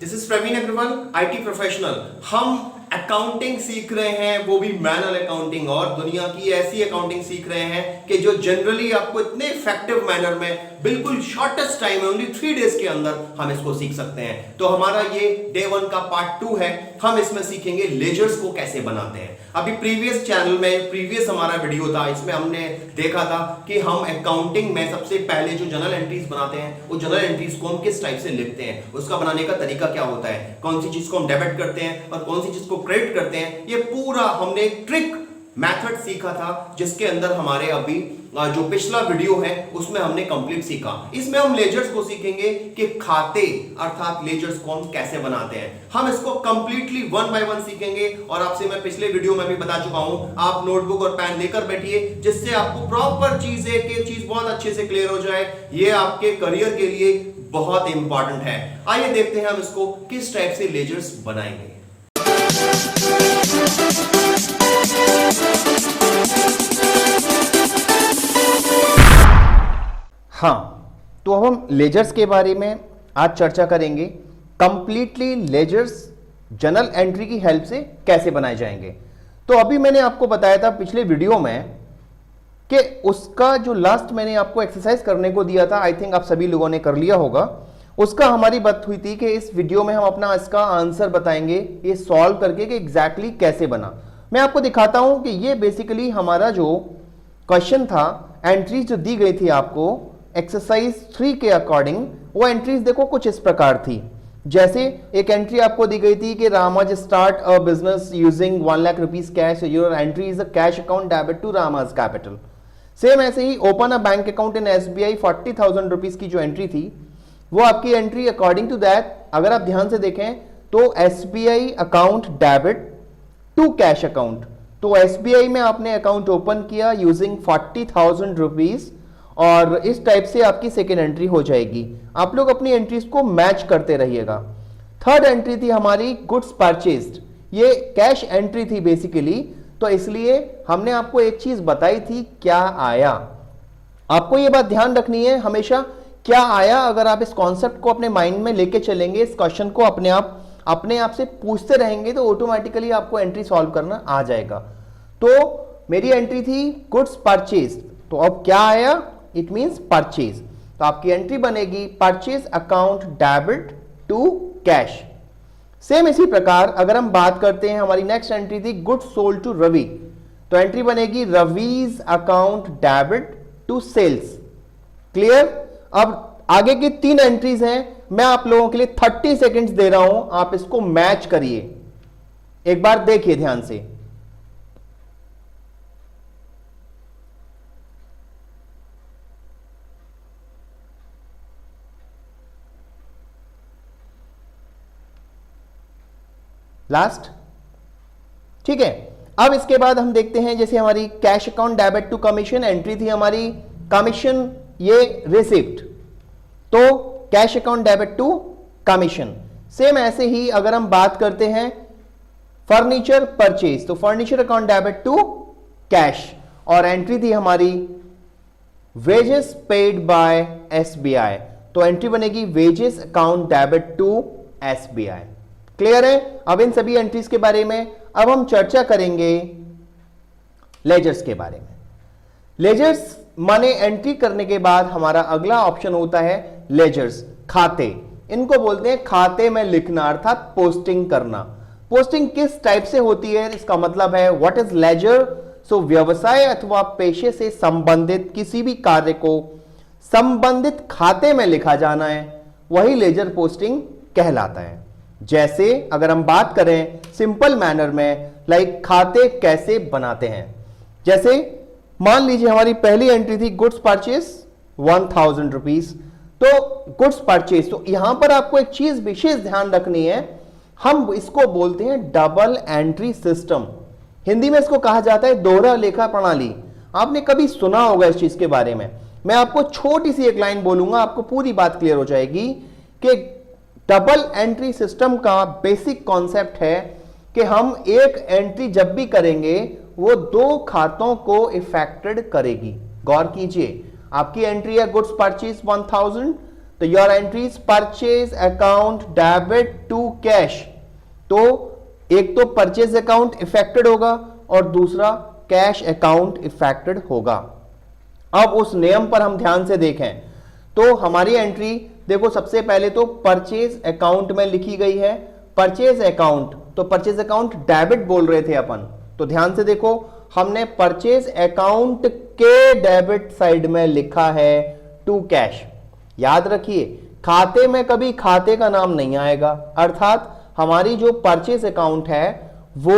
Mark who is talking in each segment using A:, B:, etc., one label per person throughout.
A: This is Praveen Agarwal, IT professional. हम accounting सीख रहे हैं, वो भी मैनुअल अकाउंटिंग, और दुनिया की ऐसी अकाउंटिंग सीख रहे हैं कि जो जनरली आपको इतने इफेक्टिव मैनर में बिल्कुल शॉर्टेस्ट टाइम में, ओनली 3 डेज के अंदर हम इसको सीख सकते हैं। तो हमारा ये डे 1 का पार्ट 2 है। हम इसमें सीखेंगे लेजर्स को कैसे बनाते हैं। अभी प्रीवियस चैनल में प्रीवियस हमारा वीडियो था, इसमें हमने देखा था कि हम अकाउंटिंग में सबसे पहले जो जर्नल एंट्रीज बनाते हैं, वो जर्नल एंट्रीज को हम किस टाइप से लिखते हैं, उसका बनाने का तरीका क्या होता है, कौन सी चीज को हम डेबिट करते हैं और कौन सी चीज को क्रेडिट करते हैं। ये पूरा हमने एक ट्रिक मेथड सीखा था, जिसके अंदर हमारे अभी जो पिछला वीडियो है उसमें हमने कंप्लीट सीखा। इसमें हम लेजर्स को सीखेंगे कि खाते अर्थात लेजर्स को हम कैसे बनाते हैं। हम इसको कंप्लीटली 1 बाय 1 सीखेंगे, और आपसे मैं पिछले वीडियो में भी बता चुका हूं, आप नोटबुक और पेन लेकर बैठिए, जिससे आपको प्रॉपर चीज बहुत अच्छे से क्लियर हो जाए। ये आपके करियर के लिए बहुत इंपॉर्टेंट है। आइए देखते हैं हम इसको किस टाइप से लेजर्स बनाएंगे। हाँ, तो अब हम लेजर्स के बारे में आज चर्चा करेंगे। कंप्लीटली लेजर्स जर्नल एंट्री की हेल्प से कैसे बनाए जाएंगे। तो अभी मैंने आपको बताया था पिछले वीडियो में कि उसका जो लास्ट मैंने आपको एक्सरसाइज करने को दिया था, आई थिंक आप सभी लोगों ने कर लिया होगा। उसका हमारी बात हुई थी कि इस वीडियो में हम अपना इसका आंसर बताएंगे, ये सॉल्व करके कि एग्जैक्टली कैसे बना। मैं आपको दिखाता हूं कि ये बेसिकली हमारा जो क्वेश्चन था, एंट्रीज जो दी गई थी आपको एक्सरसाइज 3 के अकॉर्डिंग, वो एंट्रीज देखो कुछ इस प्रकार थी। जैसे एक एंट्री आपको दी गई थी कि Rama's start a business using 1 lakh rupees cash, your entry is a cash account debit to Rama's capital. Same ऐसे ही open a bank account in SBI 40,000 rupees की जो एंट्री थी, वो आपकी एंट्री अकॉर्डिंग टू दैट, अगर आप ध्यान से देखें तो SBI account debit to cash account. तो एसबीआई में आपने अकाउंट ओपन किया यूजिंग 40,000 रुपीज, और इस टाइप से आपकी सेकेंड एंट्री हो जाएगी। आप लोग अपनी एंट्रीज को मैच करते रहिएगा। थर्ड एंट्री थी हमारी गुड्स परचेज्ड, ये कैश एंट्री थी बेसिकली, तो इसलिए हमने आपको एक चीज बताई थी, क्या आया। आपको ये बात ध्यान रखनी है हमेशा, क्या आया। अगर आप इस कॉन्सेप्ट को अपने माइंड में लेके चलेंगे, इस क्वेश्चन को अपने आप से पूछते रहेंगे, तो ऑटोमेटिकली आपको एंट्री सॉल्व करना आ जाएगा। तो मेरी एंट्री थी गुड्स परचेज, तो अब क्या आया, इट मींस परचेज। तो आपकी एंट्री बनेगी purchase account debit to cash. Same इसी प्रकार अगर हम बात करते हैं, हमारी नेक्स्ट एंट्री थी गुड्स सोल्ड टू रवि, तो एंट्री बनेगी Ravi's account debit to sales. Clear. अब आगे की 3 एंट्रीज हैं, मैं आप लोगों के लिए 30 सेकेंड्स दे रहा हूं, आप इसको मैच करिए। एक बार देखिए ध्यान से। लास्ट, ठीक है। अब इसके बाद हम देखते हैं, जैसे हमारी cash account debit to commission entry थी हमारी कमीशन, ये रिसिप्ट, तो cash account debit to commission. Same ऐसे ही अगर हम बात करते हैं फर्नीचर परचेज, तो furniture account debit to cash, और एंट्री थी हमारी वेजेस पेड बाय एसबीआई, तो एंट्री बनेगी wages account debit to SBI. Clear है। अब इन सभी एंट्रीज के बारे में अब हम चर्चा करेंगे लेजर्स के बारे में। लेजर्स माने एंट्री करने के बाद हमारा अगला ऑप्शन होता है लेजर्स, खाते। इनको बोलते हैं खाते में लिखना, अर्थात पोस्टिंग करना। पोस्टिंग किस टाइप से होती है, इसका मतलब है व्हाट इज लेजर। सो व्यवसाय अथवा पेशे से संबंधित किसी भी कार्य को संबंधित खाते में लिखा जाना है, वही लेजर पोस्टिंग कहलाता है। जैसे अगर हम बात करें सिंपल मैनर में, लाइक खाते कैसे बनाते हैं, जैसे मान लीजिए हमारी पहली एंट्री थी गुड्स परचेज 1,000 रुपीज, तो गुड्स परचेज, तो यहां पर आपको एक चीज विशेष ध्यान रखनी है, हम इसको बोलते हैं डबल एंट्री सिस्टम। हिंदी में इसको कहा जाता है दोहरा लेखा प्रणाली। आपने कभी सुना होगा इस चीज के बारे में। मैं आपको छोटी सी एक लाइन बोलूंगा, आपको पूरी बात क्लियर हो जाएगी कि डबल एंट्री सिस्टम का बेसिक कॉन्सेप्ट है कि हम एक एंट्री जब भी करेंगे वो 2 खातों को इफेक्टेड करेगी। गौर कीजिए, आपकी एंट्री है गुड्स परचेज 1000, तो your entries purchase account debit to cash, तो एक तो परचेज अकाउंट इफेक्टेड होगा और दूसरा कैश अकाउंट इफेक्टेड होगा। अब उस नियम पर हम ध्यान से देखें तो हमारी एंट्री देखो, सबसे पहले तो परचेज अकाउंट में लिखी गई है। परचेज अकाउंट, तो परचेज अकाउंट डेबिट बोल रहे थे अपन, तो ध्यान से देखो हमने परचेज अकाउंट के डेबिट साइड में लिखा है टू कैश। याद रखिए खाते में कभी खाते का नाम नहीं आएगा, अर्थात हमारी जो परचेज अकाउंट है वो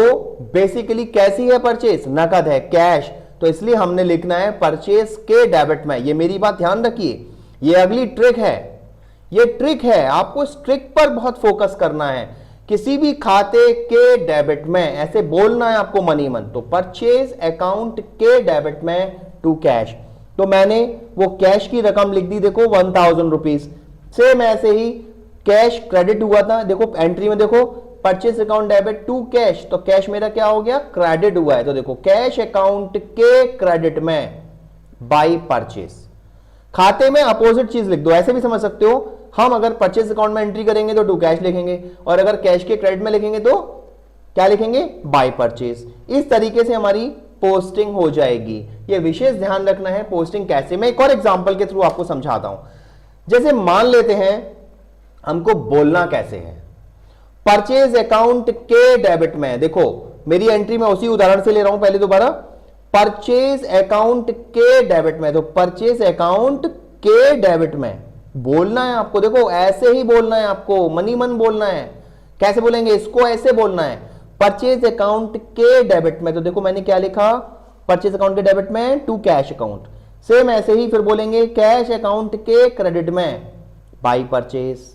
A: बेसिकली कैसी है, परचेज नकद है, कैश, तो इसलिए हमने लिखना है परचेज के डेबिट में। ये मेरी बात ध्यान रखिए, ये अगली ट्रिक है, ये ट्रिक है, आपको इस ट्रिक पर बहुत फोकस करना है। किसी भी खाते के डेबिट में ऐसे बोलना है आपको मनी मन, तो परचेज अकाउंट के डेबिट में टू कैश, तो मैंने वो कैश की रकम लिख दी, देखो 1000 रुपीज। सेम ऐसे ही कैश क्रेडिट हुआ था, देखो एंट्री में देखो purchase account debit to cash, तो कैश मेरा क्या हो गया, क्रेडिट हुआ है, तो देखो कैश अकाउंट के क्रेडिट में बाय परचेज। खाते में अपोजिट चीज लिख दो, ऐसे भी समझ सकते हो, हम अगर परचेज अकाउंट में एंट्री करेंगे तो टू कैश लिखेंगे और अगर कैश के क्रेडिट में लिखेंगे तो क्या लिखेंगे, बाय परचेज। इस तरीके से हमारी पोस्टिंग हो जाएगी। ये विशेष ध्यान रखना है पोस्टिंग कैसे। मैं एक और एग्जांपल के थ्रू आपको समझाता हूं। जैसे मान लेते हैं हमको बोलना कैसे है, परचेज अकाउंट के डेबिट में, देखो मेरी एंट्री में उसी उदाहरण से ले रहा हूं पहले दोबारा, परचेज अकाउंट के डेबिट में, तो परचेज अकाउंट के डेबिट में बोलना है आपको, देखो ऐसे ही बोलना है आपको, मनी मन बोलना है। कैसे बोलेंगे इसको, ऐसे बोलना है परचेज अकाउंट के डेबिट में, तो देखो मैंने क्या लिखा, परचेज अकाउंट के डेबिट में टू कैश अकाउंट। सेम ऐसे ही फिर बोलेंगे कैश अकाउंट के क्रेडिट में बाय परचेज।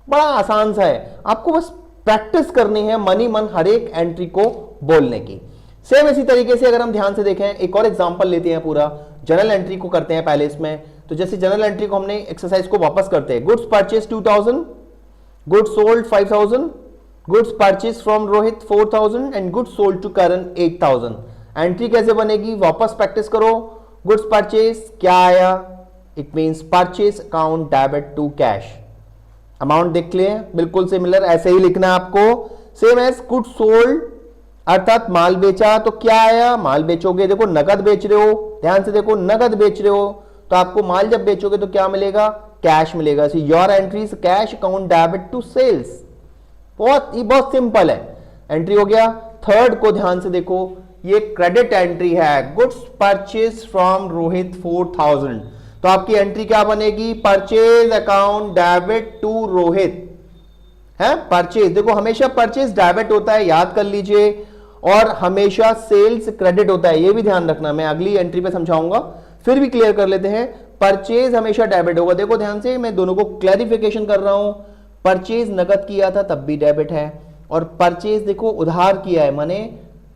A: बड़ा आसान सा है, आपको बस प्रैक्टिस करनी है मनी मन हर एक एंट्री को बोलने की। सेम इसी तरीके से अगर हम ध्यान से देखें, एक और एग्जांपल लेते हैं, पूरा जनरल एंट्री को करते हैं पहले इसमें। तो जैसे जनरल एंट्री को हमने एक्सरसाइज को वापस करते हैं, goods purchase 2000, goods sold 5000, goods purchase from Rohit 4000 and goods sold to Karan 8000। Entry कैसे बनेगी, वापस प्रैक्टिस करो। गुड्स परचेज क्या आया, it means purchase account debit to cash, amount देख लिए बिल्कुल सिमिलर, ऐसे ही लिखना है आपको। सेम एज गुड्स सोल्ड, अर्थात माल बेचा, तो क्या आया, माल बेचोगे, देखो नगद बेच रहे हो, ध्यान से देखो नगद बेच रहे हो, तो आपको माल जब बेचोगे तो क्या मिलेगा, कैश मिलेगा। See your entries cash account debit to sales, बहुत सिंपल है, एंट्री हो गया। थर्ड को ध्यान से देखो, ये क्रेडिट एंट्री है, गुड्स परचेज फ्रॉम रोहित 4000, तो आपकी एंट्री क्या बनेगी, purchase account debit to Rohit है। परचेज देखो हमेशा परचेज डेबिट होता है, याद कर लीजिए, और हमेशा सेल्स क्रेडिट होता है, ये भी ध्यान रखना, मैं अगली एंट्री पे समझाऊंगा, फिर भी क्लियर कर लेते हैं। परचेज हमेशा डेबिट होगा, देखो ध्यान से मैं दोनों को क्लैरिफिकेशन कर रहा हूं। परचेज नगद किया था तब भी डेबिट है, और परचेज देखो उधार किया है, माने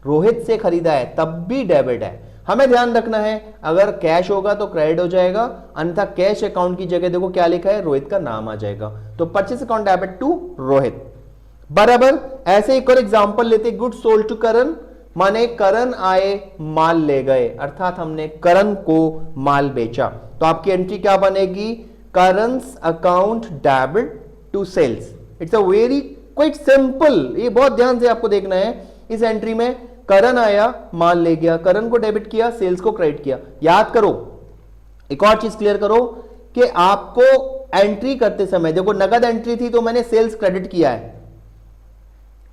A: रोहित से खरीदा है तब भी डेबिट है। हमें ध्यान रखना है अगर कैश होगा तो क्रेडिट हो जाएगा, अन्यथा कैश अकाउंट की जगह देखो क्या लिखा है, रोहित का नाम आ जाएगा, तो purchase account debit to Rohit बराबर। ऐसे एक और एग्जांपल लेते, गुड सोल्ड टू करण, माने करण आए माल ले गए, अर्थात हमने करण को माल बेचा, तो आपकी एंट्री क्या बनेगी, Karan's account debit to sales. It's a very quite simple, ये बहुत ध्यान से आपको देखना है। इस एंट्री में करण आया माल ले गया, करण को डेबिट किया, सेल्स को क्रेडिट किया। याद करो, एक और चीज क्लियर करो कि आपको एंट्री करते समय देखो नगद एंट्री थी तो मैंने सेल्स क्रेडिट किया है,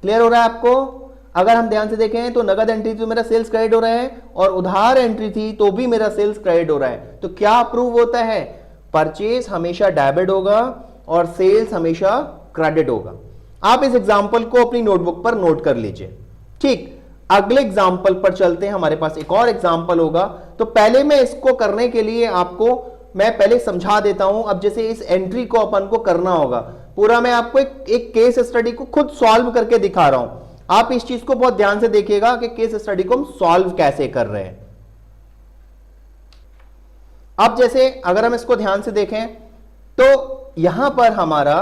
A: क्लियर हो रहा है आपको। अगर हम ध्यान से देखें तो नगद एंट्री थी तो मेरा सेल्स क्रेडिट हो रहा है, और उधार एंट्री थी तो भी मेरा सेल्स क्रेडिट हो रहा है, तो क्या अप्रूव होता है, परचेज हमेशा डेबिट होगा और सेल्स हमेशा क्रेडिट होगा। आप इस एग्जांपल को अपनी नोटबुक पर नोट कर लीजिए। ठीक, अगले एग्जाम्पल पर चलते हैं, हमारे पास एक और एग्जाम्पल होगा। तो पहले मैं इसको करने के लिए आपको मैं पहले समझा देता हूं। अब जैसे इस एंट्री को अपन को करना होगा पूरा, मैं आपको एक केस स्टडी को खुद सॉल्व करके दिखा रहा हूं। आप इस चीज को बहुत ध्यान से देखिएगा कि केस स्टडी को हम सॉल्व कैसे कर रहे हैं। अब जैसे अगर हम इसको ध्यान से देखें तो यहां पर हमारा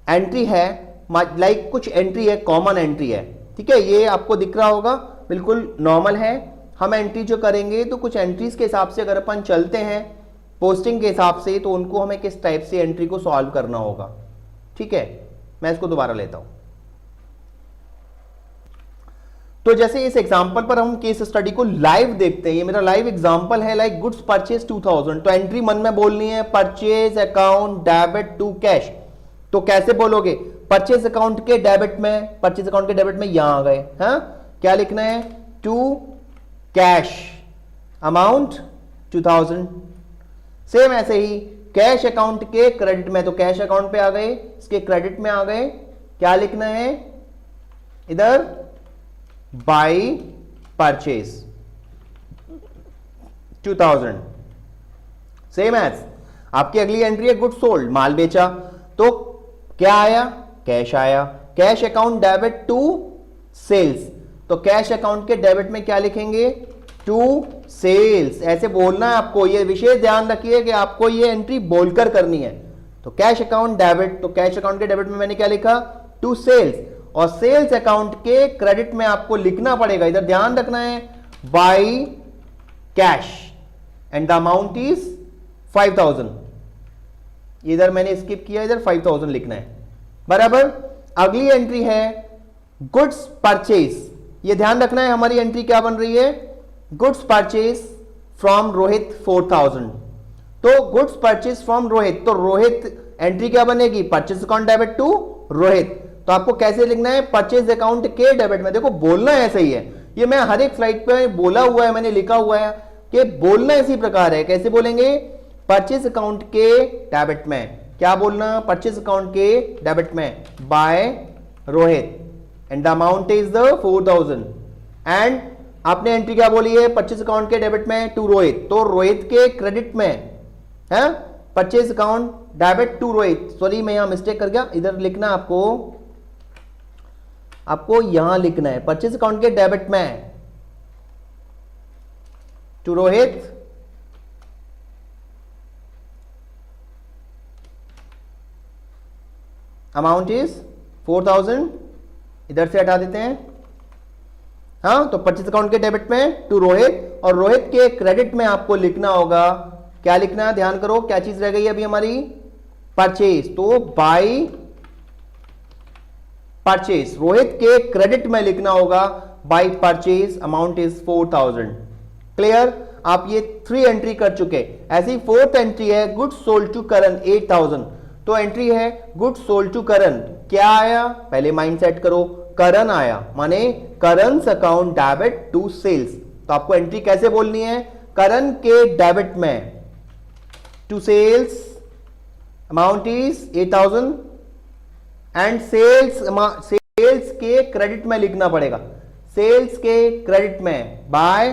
A: एंट्री है, लाइक कुछ एंट्री है, कॉमन एंट्री है, ठीक है, ये आपको दिख रहा होगा, बिल्कुल नॉर्मल है। हम एंट्री जो करेंगे तो कुछ एंट्रीज के हिसाब से अगर अपन चलते हैं, पोस्टिंग के हिसाब से, तो उनको हमें किस टाइप से एंट्री को सॉल्व करना होगा। ठीक है, मैं इसको दोबारा लेता हूं। तो जैसे इस एग्जांपल पर हम केस स्टडी को लाइव देखते हैं, ये मेरा लाइव एग्जांपल है, लाइक गुड्स परचेज 2000। तो एंट्री मन में बोलनी है purchase account debit to cash. तो कैसे बोलोगे, परचेज अकाउंट के डेबिट में, परचेज अकाउंट के डेबिट में यहां आ गए, हाँ क्या लिखना है, टू कैश अमाउंट 2000। सेम ऐसे ही कैश अकाउंट के क्रेडिट में, तो कैश अकाउंट पे आ गए, इसके क्रेडिट में आ गए, क्या लिखना है इधर, बाई परचेज 2000। सेम एज आपकी अगली एंट्री है गुड सोल्ड, माल बेचा, तो क्या आया, कैश आया, cash account debit to sales. तो कैश अकाउंट के डेबिट में क्या लिखेंगे, टू सेल्स। ऐसे बोलना है आपको, ये विशेष ध्यान रखिए कि आपको ये एंट्री बोलकर करनी है। तो कैश अकाउंट डेबिट, तो कैश अकाउंट के डेबिट में मैंने क्या लिखा, टू सेल्स, और सेल्स अकाउंट के क्रेडिट में आपको लिखना पड़ेगा, इधर ध्यान रखना है, by cash and the amount is 5000। इधर मैंने स्किप किया, इधर 5000 लिखना है, बराबर। अगली एंट्री है गुड्स परचेज, ये ध्यान रखना है हमारी एंट्री क्या बन रही है, गुड्स परचेज फ्रॉम रोहित 4000। तो गुड्स परचेज फ्रॉम रोहित, तो रोहित एंट्री क्या बनेगी, purchase account debit to Rohit. तो आपको कैसे लिखना है, परचेज अकाउंट के डेबिट में। देखो बोलना ऐसा ही है, ये मैं हर एक स्लाइड पे बोला हुआ है, मैंने लिखा हुआ है कि बोलना इसी प्रकार है। कैसे बोलेंगे, परचेज अकाउंट के डेबिट में, क्या बोलना, परचेज अकाउंट के डेबिट में by Rohit and the amount is the 4000। एंड आपने एंट्री क्या बोली है, परचेज अकाउंट के डेबिट में टू रोहित, तो रोहित के क्रेडिट में है purchase account debit to Rohit. Sorry मैं यहां मिस्टेक कर गया, इधर लिखना आपको यहां लिखना है परचेज अकाउंट के डेबिट में टू रोहित अमाउंट इज 4000, इधर से हटा देते हैं, हाँ। तो परचेज अकाउंट के डेबिट में टू रोहित, और रोहित के क्रेडिट में आपको लिखना होगा, क्या लिखना है, ध्यान करो क्या चीज रह गई अभी हमारी, परचेज। तो बाई परचेज, रोहित के क्रेडिट में लिखना होगा by purchase, amount is 4000। Clear, आप ये 3 एंट्री कर चुके। ऐसी 4th एंट्री है गुड्स सोल्ड टू करण 8000। तो एंट्री है गुड्स सोल्ड टू करण, क्या आया, पहले माइंड सेट करो, करण आया, माने Karan's account debit to sales. तो आपको एंट्री कैसे बोलनी है, करण के डेबिट में to sales amount is 8000 and sales के क्रेडिट में लिखना पड़ेगा, सेल्स के क्रेडिट में बाय,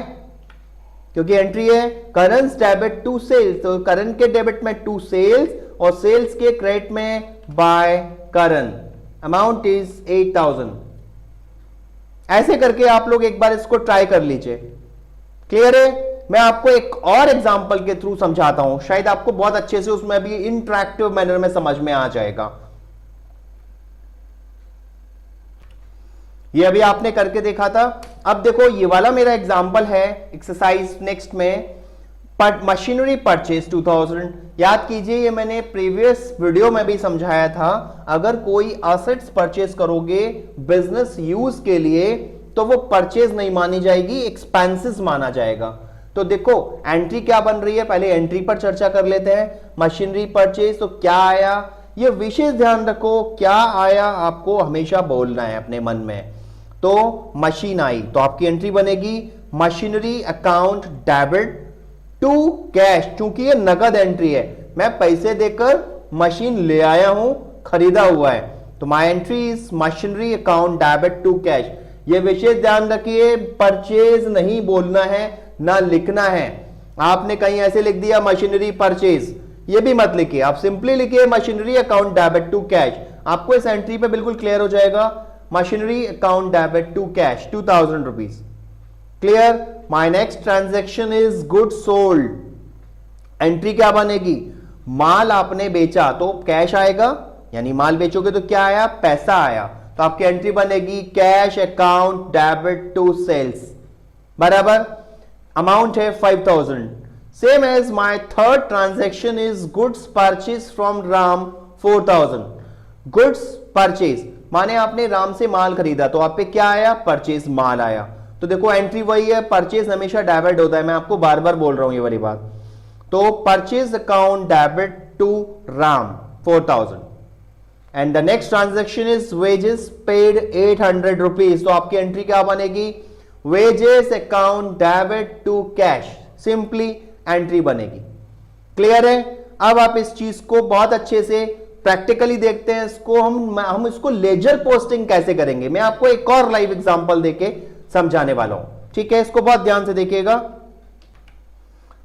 A: क्योंकि एंट्री है करंस डेबिट टू सेल्स, तो करण के डेबिट में टू सेल्स और सेल्स के क्रेडिट में बाय करण, अमाउंट इज 8000। ऐसे करके आप लोग एक बार इसको ट्राई कर लीजिए। क्लियर है, मैं आपको एक और एग्जांपल के थ्रू समझाता हूं, शायद आपको बहुत अच्छे से उसमें भी इंटरैक्टिव मैनर में समझ में आ जाएगा। ये अभी आपने करके देखा था। अब देखो ये वाला मेरा एग्जांपल है एक्सरसाइज नेक्स्ट में, मशीनरी परचेज 2000। याद कीजिए ये मैंने प्रीवियस वीडियो में भी समझाया था, अगर कोई असेट्स परचेज करोगे बिजनेस यूज के लिए तो वो परचेज नहीं मानी जाएगी, एक्सपेंसेस माना जाएगा। तो देखो एंट्री क्या बन रही है, पहले एंट्री पर चर्चा कर लेते हैं। मशीनरी परचेज, तो क्या आया, ये विशेष ध्यान रखो, क्या आया आपको हमेशा बोलना है अपने मन में। तो मशीन आई, तो आपकी एंट्री बनेगी machinery account debit to cash. चूंकि ये नगद एंट्री है, मैं पैसे देकर मशीन ले आया हूं, खरीदा हुआ है, तो my entry is machinery account debit to cash. ये विशेष ध्यान रखिए, परचेज नहीं बोलना है ना लिखना है। आपने कहीं ऐसे लिख दिया मशीनरी परचेज, ये भी मत लिखिए, आप सिंपली लिखिए machinery account debit to cash. आपको इस एंट्री पे बिल्कुल क्लियर हो जाएगा, machinery account debit to cash 2000 rupees. Clear, my next transaction is good sold. Entry क्या बनेगी, माल आपने बेचा तो कैश आएगा, यानी माल बेचोगे तो क्या आया, पैसा आया, तो आपकी एंट्री बनेगी cash account debit to sales, बराबर। अमाउंट है 5000, same as my third transaction is goods purchase from Ram 4000। Goods purchase माने आपने राम से माल खरीदा, तो आप पे क्या आया? परचेज माल आया। तो देखो एंट्री वही है, परचेज हमेशा डेबिट होता है, मैं आपको बार बार बोल रहा हूं ये वाली बात। तो purchase account debit to Ram 4000 and the next transaction is wages paid 800 rupees. तो आपकी एंट्री क्या बनेगी? Wages account debit to cash, simply entry बनेगी। क्लियर है? अब आप इस चीज को बहुत अच्छे से प्रैक्टिकली देखते हैं। इसको हम इसको लेजर पोस्टिंग कैसे करेंगे, मैं आपको एक और लाइव एग्जांपल देके समझाने वाला हूं। ठीक है, इसको बहुत ध्यान से देखिएगा।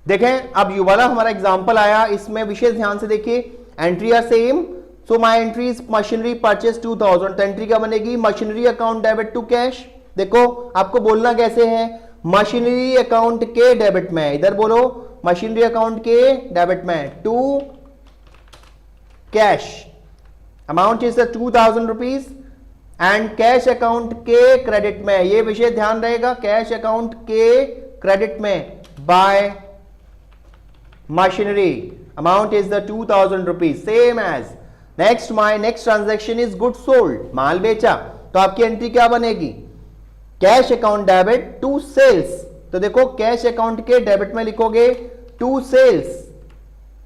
A: देखें, अब ये वाला हमारा एग्जांपल आया, इसमें विशेष ध्यान से देखिए। Entry are same, so my entry is machinery purchase 2000। तो एंट्री क्या बनेगी? Machinery account debit to cash. देखो आपको बोलना कैसे है? मशीनरी अकाउंट के डेबिट में, इधर बोलो मशीनरी अकाउंट के डेबिट में to cash, amount is 2000 rupees and cash account के क्रेडिट में, ये विषय ध्यान रहेगा, कैश अकाउंट के क्रेडिट में by machinery, amount is the 2000 rupees. Same as next, my next transaction is good sold, माल बेचा। तो आपकी एंट्री क्या बनेगी? Cash account debit to sales. तो देखो कैश अकाउंट के डेबिट में लिखोगे टू सेल्स।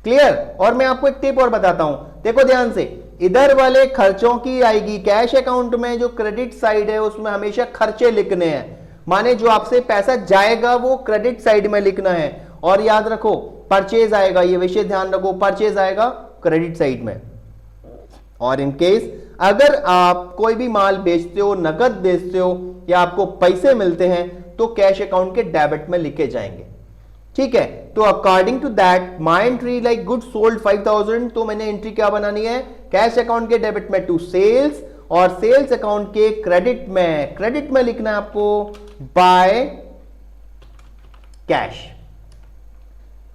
A: क्लियर? और मैं आपको एक टिप और बताता हूं, देखो ध्यान से, इधर वाले खर्चों की आएगी, कैश अकाउंट में जो क्रेडिट साइड है उसमें हमेशा खर्चे लिखने हैं, माने जो आपसे पैसा जाएगा वो क्रेडिट साइड में लिखना है। और याद रखो परचेज आएगा, ये विषय ध्यान रखो, परचेज आएगा क्रेडिट साइड में। और इन केस अगर आप कोई भी माल बेचते हो, नकद बेचते हो या आपको पैसे मिलते हैं तो कैश अकाउंट के डेबिट में लिखे जाएंगे। ठीक है, तो according to that my entry like good sold 5000, तो मैंने एंट्री क्या बनानी है? कैश अकाउंट के डेबिट में टू सेल्स और सेल्स अकाउंट के क्रेडिट में लिखना है आपको बाय कैश।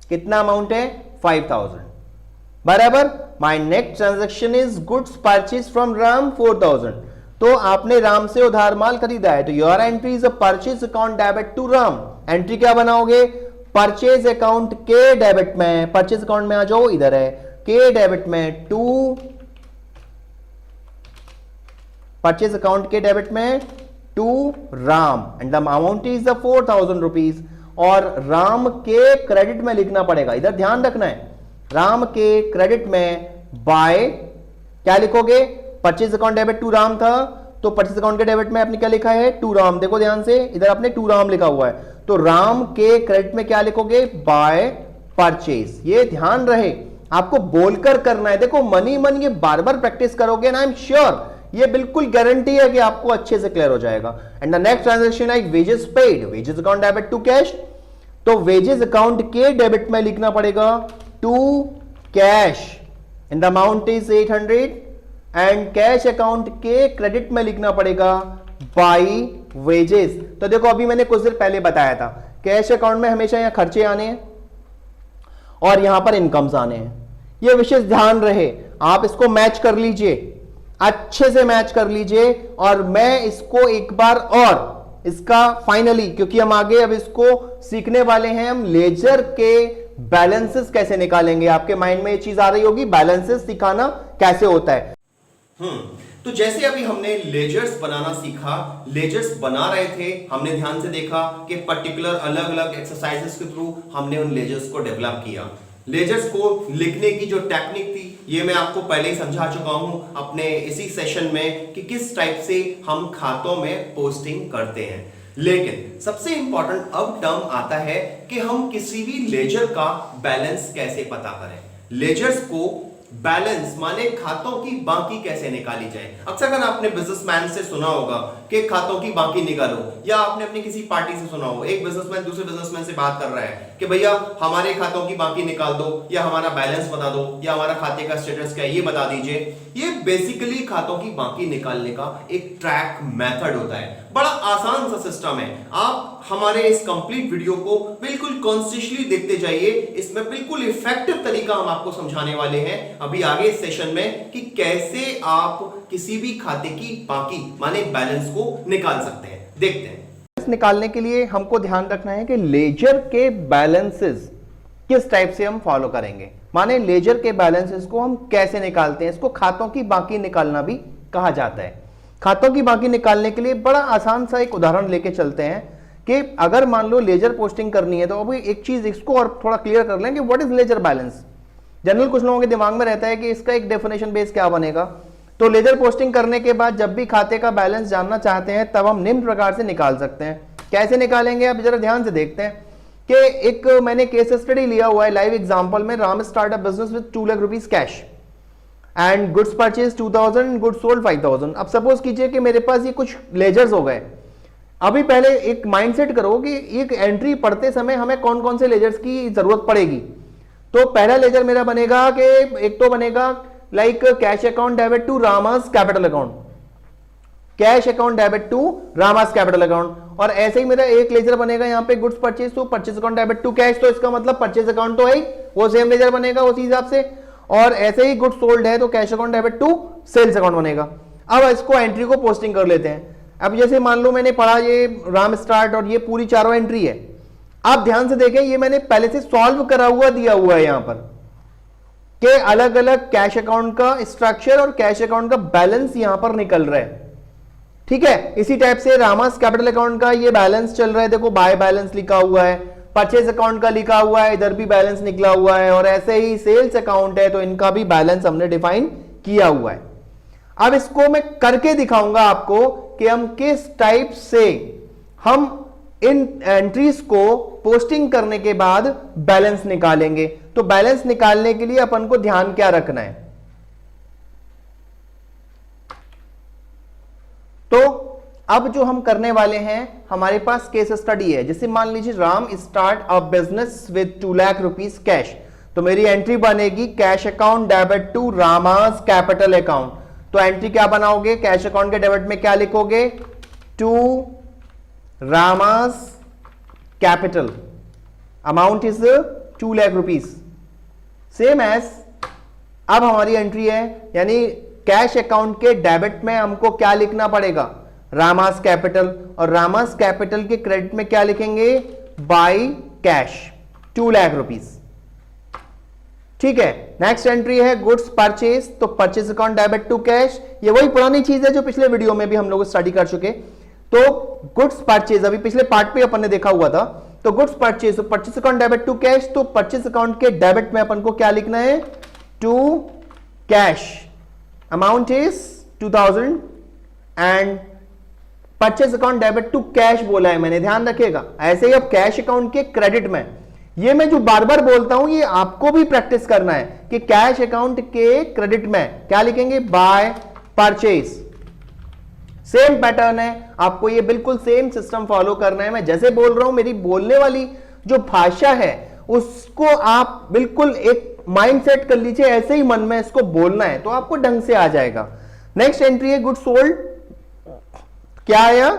A: कितना अमाउंट है? 5000 बराबर। My next transaction is goods purchase from Ram 4000। तो आपने राम से उधार माल खरीदा है, तो your entry is a purchase account debit to Ram. Entry क्या बनाओगे? परचेज अकाउंट के डेबिट में, परचेज अकाउंट में आ जाओ, इधर है के डेबिट में टू, परचेज अकाउंट के डेबिट में to Ram and the amount is the 4000 rupees. और राम के क्रेडिट में लिखना पड़ेगा, इधर ध्यान रखना है, राम के क्रेडिट में बाय, क्या लिखोगे? Purchase account debit to Ram था, तो परचेज अकाउंट के डेबिट में आपने क्या लिखा है? टू राम। देखो ध्यान से, इधर आपने टू राम लिखा हुआ है, तो राम के क्रेडिट में क्या लिखोगे? By purchase. ये ध्यान रहे, आपको बोलकर करना है। देखो मनी मन ये बार बार प्रैक्टिस करोगे ना, आई एम श्योर, ये बिल्कुल गारंटी है कि आपको अच्छे से क्लियर हो जाएगा। And the next transaction like wages paid, wages account debit to cash. तो वेजेस अकाउंट के डेबिट में लिखना पड़ेगा to cash and the amount is 800 and cash account के क्रेडिट में लिखना पड़ेगा बाई वेजेस। तो देखो अभी मैंने कुछ देर पहले बताया था, कैश अकाउंट में हमेशा यहां खर्चे आने हैं और यहां पर इनकम्स आने हैं। ये विशेष ध्यान रहे, आप इसको मैच कर लीजिए, अच्छे से मैच कर लीजिए। और मैं इसको एक बार और इसका फाइनली, क्योंकि हम आगे अब इसको सीखने वाले हैं, हम लेजर के बैलेंसेस कैसे निकालेंगे। आपके माइंड में ये चीज आ रही होगी, बैलेंसेस सिखाना कैसे होता है। तो जैसे अभी हमने लेजर्स बनाना सीखा, लेजर्स बना रहे थे, हमने ध्यान से देखा कि पर्टिकुलर अलग अलग एक्सरसाइजेस के थ्रू हमने उन लेजर्स को डेवलप किया। लेजर्स को लिखने की जो टेक्निक थी ये मैं आपको पहले ही समझा चुका हूं अपने इसी सेशन में कि किस टाइप से हम खातों में पोस्टिंग करते हैं। लेकिन सबसे इंपॉर्टेंट अब टर्म आता है कि हम किसी भी लेजर का बैलेंस कैसे पता करें। लेजर्स को बैलेंस माने खातों की बाकी कैसे निकाली जाए। अक्सर अगर आपने बिजनेसमैन से सुना होगा कि खातों की बाकी निकालो, या आपने अपनी किसी पार्टी से सुना हो, एक बिजनेसमैन दूसरे बिजनेसमैन से बात कर रहा है कि भैया हमारे खातों की बाकी निकाल दो, या हमारा बैलेंस बता दो, या हमारा खाते का स्टेटस क्या है ये बता दीजिए। ये बेसिकली खातों की बाकी निकालने का एक ट्रैक मेथड होता है, बड़ा आसान सा सिस्टम है। आप हमारे इस कंप्लीट वीडियो को बिल्कुल कॉन्शियसली देखते जाइए, इसमें बिल्कुल इफेक्टिव तरीका हम आपको समझाने वाले हैं अभी आगे इस सेशन में कि कैसे आप किसी भी खाते की बाकी माने बैलेंस को निकाल सकते हैं। देखते हैं। निकालने के लिए हमको ध्यान रखना है कि लेजर के बैलेंसेस किस टाइप से हम फॉलो करेंगे। माने लेजर के बैलेंसेस को हम कैसे निकालते हैं, इसको खातों की बाकी निकालना भी कहा जाता है। खातों की बाकी निकालने के लिए बड़ा आसान सा एक उदाहरण लेके चलते हैं कि अगर मान लो लेजर पोस्टिंग करनी है, तो अभी एक चीज इसको और थोड़ा क्लियर कर लें कि what is ledger balance. General कुछ लोगों के दिमाग में रहता है कि इसका एक डेफिनेशन बेस क्या बनेगा। तो लेजर पोस्टिंग करने के बाद जब भी खाते का बैलेंस जानना चाहते हैं तब हम निम्न प्रकार से निकाल सकते हैं। कैसे निकालेंगे, अब जरा ध्यान से देखते हैं कि एक मैंने केस स्टडी लिया हुआ है लाइव एग्जांपल में। Ram startup business with 2 lakh rupees cash and goods purchase 2000, goods sold 5000। अब सपोज कीजिए कि मेरे पास ये कुछ लेजर्स हो गए। अभी पहले एक माइंडसेट करो कि एक एंट्री पढ़ते समय हमें कौन कौन से लेजर्स की जरूरत पड़ेगी। तो पहला लेजर मेरा बनेगा कि एक तो बनेगा like cash account debit to Ram's capital account, cash account debit to Ram's capital account. और ऐसे ही मेरा एक लेजर बनेगा यहाँ पे गुड्स परचेज, तो purchase account debit to cash, तो इसका मतलब परचेज अकाउंट तो है ही, वो सेम लेजर बनेगा उसी हिसाब से। और ऐसे ही गुड्स सोल्ड है तो cash account debit to sales account बनेगा। अब इसको एंट्री को पोस्टिंग कर लेते हैं। अब जैसे मान लो मैंने पढ़ा ये राम स्टार्ट और ये पूरी चारों एंट्री है। आप ध्यान से देखें, ये मैंने पहले से सॉल्व करा हुआ दिया हुआ है यहां पर कि अलग अलग कैश अकाउंट का स्ट्रक्चर और कैश अकाउंट का बैलेंस यहां पर निकल रहा है। ठीक है, इसी टाइप से रामास कैपिटल अकाउंट का ये बैलेंस चल रहा है, देखो बाय बैलेंस लिखा हुआ है, परचेज अकाउंट का लिखा हुआ है, इधर भी बैलेंस निकला हुआ है, और ऐसे ही सेल्स अकाउंट है तो इनका भी बैलेंस हमने डिफाइन किया हुआ है। अब इसको मैं करके दिखाऊंगा आपको कि हम किस टाइप से हम इन एंट्रीज को पोस्टिंग करने के बाद बैलेंस निकालेंगे। तो बैलेंस निकालने के लिए अपन को ध्यान क्या रखना है, तो अब जो हम करने वाले हैं, हमारे पास केस स्टडी है। जैसे मान लीजिए Ram start a business with 2 lakh rupees cash, तो मेरी एंट्री बनेगी cash account debit to Ram's capital account. तो एंट्री क्या बनाओगे, कैश अकाउंट के डेबिट में क्या लिखोगे, to Ram's capital, amount is 2 lakh rupees, same as. अब हमारी एंट्री है, यानी कैश अकाउंट के डेबिट में हमको क्या लिखना पड़ेगा, रामास कैपिटल, और रामास कैपिटल के क्रेडिट में क्या लिखेंगे, बाय कैश 2 लाख रुपीस। ठीक है, नेक्स्ट एंट्री है गुड्स परचेज, तो purchase account debit to cash, ये वही पुरानी चीज है जो पिछले वीडियो में भी हम लोग स्टडी कर चुके। तो गुड्स परचेज अभी पिछले पार्ट पे अपन ने देखा हुआ था। तो गुड्स परचेज, तो purchase account debit to cash, तो परचेज अकाउंट के डेबिट में अपन को क्या लिखना है, to cash, amount is 2000 and purchase account debit to cash बोला है मैंने, ध्यान रखिएगा। ऐसे ही अब कैश अकाउंट के क्रेडिट में, ये मैं जो बार बार बोलता हूं ये आपको भी प्रैक्टिस करना है कि कैश अकाउंट के क्रेडिट में क्या लिखेंगे, बाय परचेज। सेम पैटर्न है, आपको ये बिल्कुल सेम सिस्टम फॉलो करना है। मैं जैसे बोल रहा हूं, मेरी बोलने वाली जो भाषा है उसको आप बिल्कुल एक माइंड सेट कर लीजिए, ऐसे ही मन में इसको बोलना है तो आपको ढंग से आ जाएगा। नेक्स्ट एंट्री है गुड सोल्ड, क्या आया,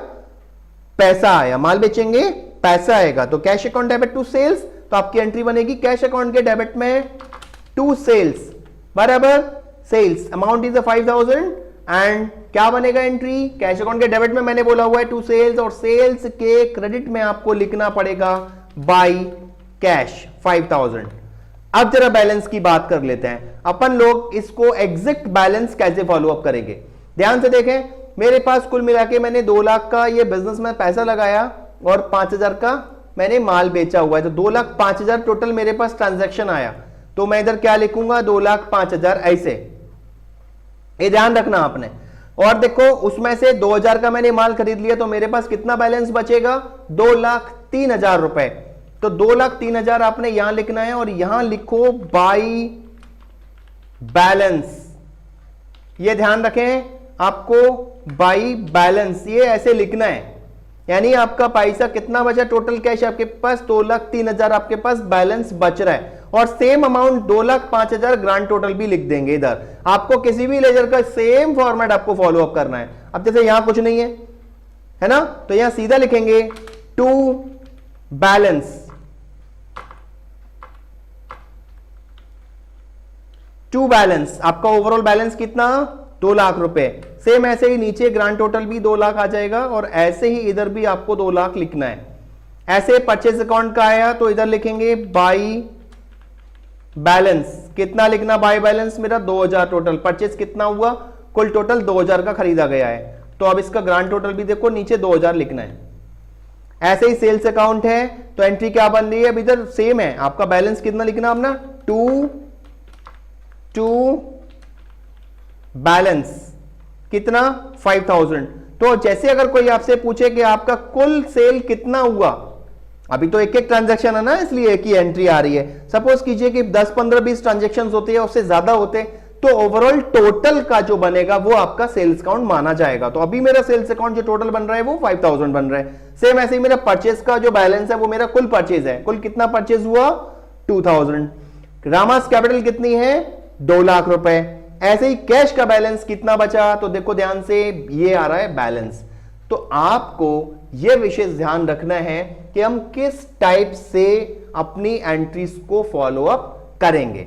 A: पैसा आया, माल बेचेंगे पैसा आएगा, तो cash account debit to sales, तो आपकी एंट्री बनेगी कैश अकाउंट के डेबिट में टू सेल्स बराबर सेल्स, अमाउंट इज 5000 एंड क्या बनेगा एंट्री, कैश अकाउंट के डेबिट में मैंने बोला हुआ है टू सेल्स, और सेल्स के क्रेडिट में आपको लिखना पड़ेगा बाय कैश 5000। अब जरा बैलेंस की बात कर लेते हैं, अपन लोग इसको एग्जैक्ट बैलेंस कैसे फॉलो अप करेंगे। ध्यान से देखें, मेरे पास कुल मिला के मैंने 2 लाख का ये बिजनेस में पैसा लगाया और 5000 का मैंने माल बेचा हुआ है, तो 2,05,000 टोटल मेरे पास ट्रांजैक्शन आया। तो मैं इधर क्या लिखूंगा, 2,05,000 ऐसे, ये ध्यान रखना आपने। और देखो उसमें से 2,000 का मैंने माल खरीद लिया, तो मेरे पास कितना बैलेंस बचेगा, 2,03,000 रुपए। तो 2,03,000 आपने यहां लिखना है और यहां लिखो बाय बैलेंस, ये ध्यान रखें आपको, बाय बैलेंस ये ऐसे लिखना है। यानी आपका पैसा कितना बचा, टोटल कैश आपके पास 2,03,000 आपके पास बैलेंस बच रहा है, और सेम अमाउंट 2,05,000 ग्रांड टोटल भी लिख देंगे इधर। आपको किसी भी लेजर का सेम फॉर्मेट आपको फॉलो अप करना है। अब जैसे यहां कुछ नहीं है ना, तो यहां सीधा लिखेंगे टू बैलेंस, टू बैलेंस, आपका ओवरऑल बैलेंस कितना, 2 लाख रुपए। सेम ऐसे ही नीचे ग्रांड टोटल भी 2 लाख आ जाएगा, और ऐसे ही इधर भी आपको 2 लाख लिखना है। ऐसे परचेज अकाउंट का आया तो इधर लिखेंगे बाय बैलेंस कितना लिखना, बाय बैलेंस मेरा 2000 टोटल, परचेज कितना हुआ, कुल टोटल 2000 का खरीदा गया है, तो अब इसका ग्रांड टोटल भी देखो नीचे 2000 लिखना है। ऐसे ही सेल्स अकाउंट है तो एंट्री क्या बन रही है, अब इधर सेम है, आपका बैलेंस कितना लिखना अपना, टू बैलेंस कितना 5000। तो जैसे अगर कोई आपसे पूछे कि आपका कुल सेल कितना हुआ, अभी तो एक एक ट्रांजैक्शन है ना, इसलिए एक ही एंट्री आ रही है। सपोज कीजिए कि 10 15 20 ट्रांजैक्शंस होते हैं, उससे ज्यादा होते, तो ओवरऑल टोटल का जो बनेगा वो आपका सेल्स अकाउंट माना जाएगा। तो अभी मेरा सेल्स अकाउंट जो टोटल बन रहा है वो 5000 बन रहा है। सेम ऐसे ही मेरा परचेज का जो बैलेंस है वो मेरा कुल परचेज है, कुल कितना परचेज हुआ 2000। रामास कैपिटल कितनी है 2 लाख रुपए। ऐसे ही कैश का बैलेंस कितना बचा, तो देखो ध्यान से ये आ रहा है बैलेंस। तो आपको यह विशेष ध्यान रखना है कि हम किस टाइप से अपनी एंट्रीज को फॉलो अप करेंगे।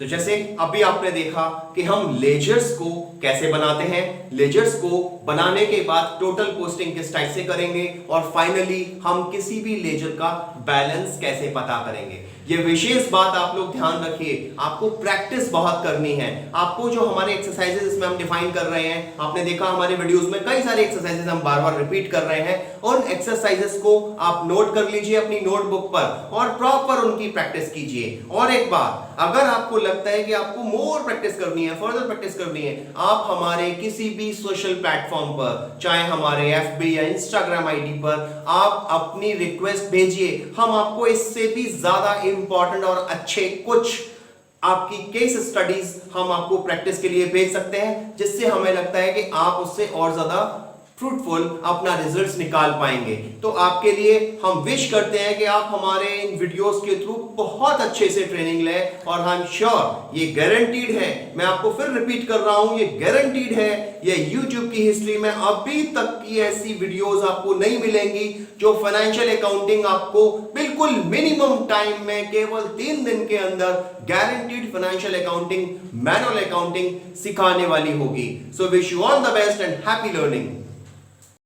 A: तो जैसे अभी आपने देखा कि हम लेजर्स को कैसे बनाते हैं, लेजर्स को बनाने के बाद टोटल पोस्टिंग किस टाइप से करेंगे, और फाइनली हम किसी भी लेजर का बैलेंस कैसे पता करेंगे। ये विशेष बात आप लोग ध्यान रखिए, आपको प्रैक्टिस बहुत करनी है। आपको जो हमारे एक्सरसाइजेस इसमें हम डिफाइन कर रहे हैं, आपने देखा हमारे वीडियोस में कई सारे एक्सरसाइजेस हम बार बार रिपीट कर रहे हैं, और एक्सरसाइजेस को आप नोट कर लीजिए अपनी नोटबुक पर और प्रॉपर उनकी प्रैक्टिस कीजिए। और एक बात, अगर आपको लगता है कि आपको मोर प्रैक्टिस करनी है, फर्दर प्रैक्टिस करनी है, आप हमारे किसी भी सोशल प्लेटफॉर्म पर, चाहे हमारे एफबी या इंस्टाग्राम आईडी पर, आप अपनी रिक्वेस्ट भेजिए। हम आपको इससे भी ज्यादा इंपॉर्टेंट और अच्छे कुछ आपकी केस स्टडीज हम आपको प्रैक्टिस के लिए भेज सकते हैं, जिससे हमें लगता है कि आप उससे और ज्यादा फ्रूटफुल अपना रिजल्ट्स निकाल पाएंगे। तो आपके लिए हम विश करते हैं कि आप हमारे इन वीडियोस के थ्रू बहुत अच्छे से ट्रेनिंग लें, और आई एम श्योर ये गारंटीड है, मैं आपको फिर रिपीट कर रहा हूं, ये गारंटीड है, ये YouTube की हिस्ट्री में अभी तक की ऐसी वीडियोस आपको नहीं मिलेंगी जो फाइनेंशियल अकाउंटिंग आपको बिल्कुल मिनिमम टाइम में केवल 3 दिन के अंदर guaranteed financial accounting, manual accounting सिखाने वाली होगी। So wish you all the best and happy learning.